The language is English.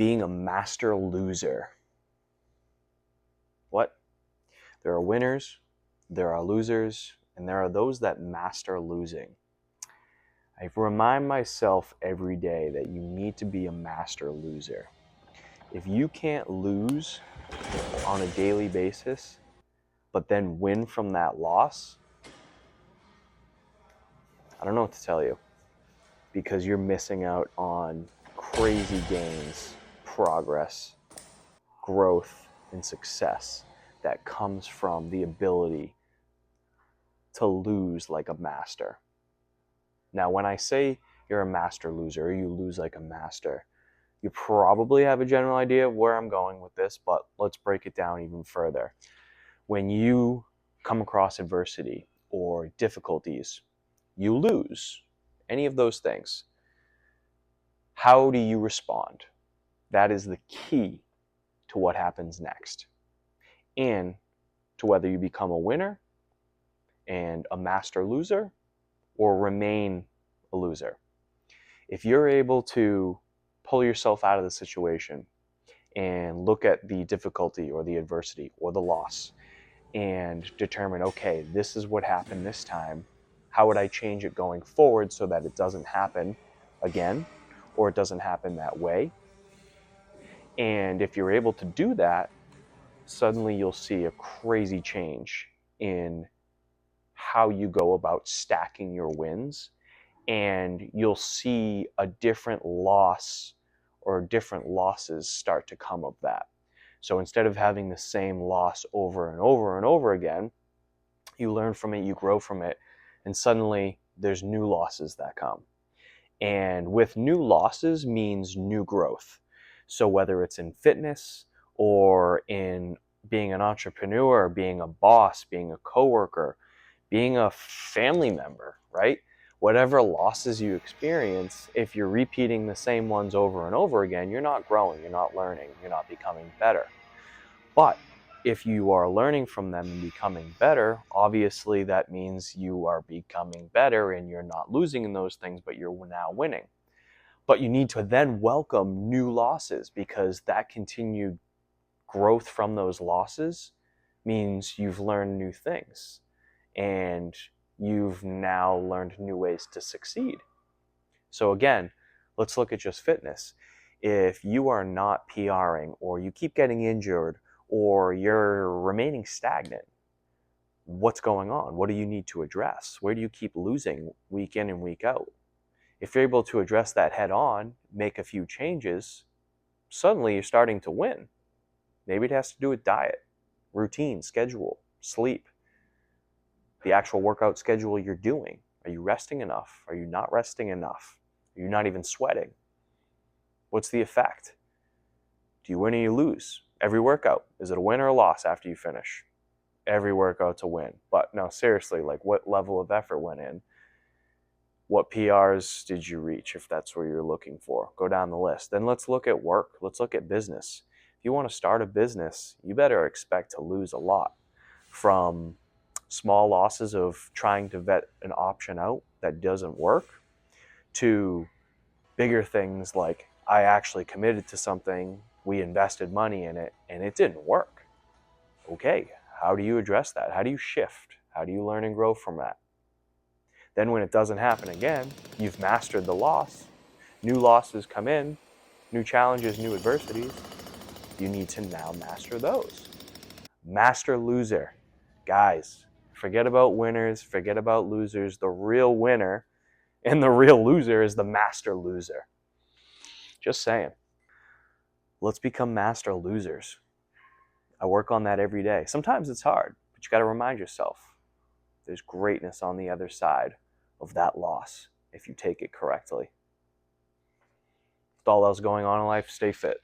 being a master loser. What? There are winners, there are losers, and there are those that master losing. I remind myself every day that you need to be a master loser. If you can't lose on a daily basis, but then win from that loss, I don't know what to tell you, because you're missing out on crazy gains, progress, growth, and success that comes from the ability to lose like a master. Now, when I say you're a master loser, or you lose like a master, you probably have a general idea of where I'm going with this, but let's break it down even further. When you come across adversity or difficulties, you lose any of those things. How do you respond? That is the key to what happens next, and to whether you become a winner and a master loser or remain a loser. If you're able to pull yourself out of the situation and look at the difficulty or the adversity or the loss and determine, okay, this is what happened this time. How would I change it going forward so that it doesn't happen again, or it doesn't happen that way? And if you're able to do that, suddenly you'll see a crazy change in how you go about stacking your wins, and you'll see a different loss or different losses start to come of that. So instead of having the same loss over and over and over again, you learn from it, you grow from it, and suddenly there's new losses that come. And with new losses means new growth. So whether it's in fitness or in being an entrepreneur, being a boss, being a coworker, being a family member, right? Whatever losses you experience, if you're repeating the same ones over and over again, you're not growing, you're not learning, you're not becoming better. But if you are learning from them and becoming better, obviously that means you are becoming better and you're not losing in those things, but you're now winning. But you need to then welcome new losses, because that continued growth from those losses means you've learned new things and you've now learned new ways to succeed. So again, let's look at just fitness. If you are not PRing, or you keep getting injured, or you're remaining stagnant, what's going on? What do you need to address? Where do you keep losing week in and week out? If you're able to address that head on, make a few changes, suddenly you're starting to win. Maybe it has to do with diet, routine, schedule, sleep, the actual workout schedule you're doing. Are you resting enough? Are you not resting enough? Are you not even sweating? What's the effect? Do you win or you lose? Every workout, is it a win or a loss after you finish? Every workout's a win. But no, seriously, like, what level of effort went in? What PRs did you reach, if that's what you're looking for? Go down the list. Then let's look at work. Let's look at business. If you want to start a business, you better expect to lose a lot. From small losses of trying to vet an option out that doesn't work, to bigger things like, I actually committed to something, we invested money in it, and it didn't work. Okay, how do you address that? How do you shift? How do you learn and grow from that? Then when it doesn't happen again, you've mastered the loss. New losses come in, new challenges, new adversities. You need to now master those. Master loser. Guys, forget about winners, forget about losers. The real winner and the real loser is the master loser. Just saying. Let's become master losers. I work on that every day. Sometimes it's hard, but you got to remind yourself there's greatness on the other side of that loss if you take it correctly. With all else going on in life, stay fit.